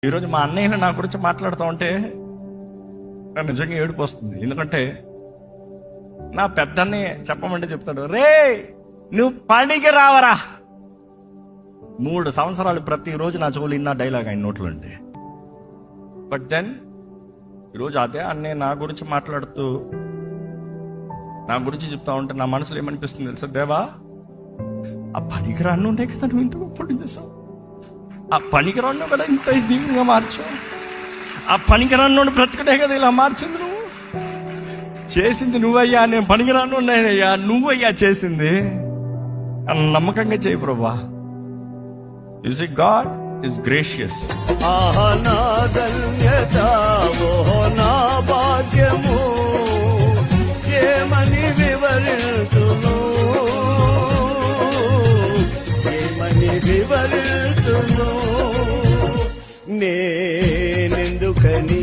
ఈరోజు మా అన్నయ్యలు నా గురించి మాట్లాడుతూ ఉంటే నాకు నిజంగా ఏడుపు వస్తుంది. ఎందుకంటే నా పెద్దన్ని చెప్పమంటే చెప్తాడు, రే నువ్వు పనికి రావరా. 3 సంవత్సరాలు ప్రతిరోజు నా చెవులు ఇన్న డైలాగ్ ఆయన నోట్లో అండి. బట్ దెన్ ఈరోజు అదే అన్నయ్య నా గురించి మాట్లాడుతూ నా గురించి చెప్తా ఉంటే నా మనసులో ఏమనిపిస్తుంది తెలుసా, దేవా ఆ పనికిరాను ఉండే కదా నువ్వు ఇంత గొప్ప చేసావు, ఆ పనికిరాను కదా ఇంత దీనంగా మార్చావు, ఆ పనికిరాను బ్రతుకునే కదా ఇలా మార్చింది. నువ్వు చేసింది నువ్వయ్యా, నేను పనికిరాను ఉన్నానయ్యా, నువ్వయ్యా చేసింది అని నమ్మకంగా చేయి ప్రభా. You see God is gracious. ఆహా నా ధన్యత, ఓహో నా భాగ్యము, ఏమని వివరించును, ఏమని వివరించును, నేనెందుకని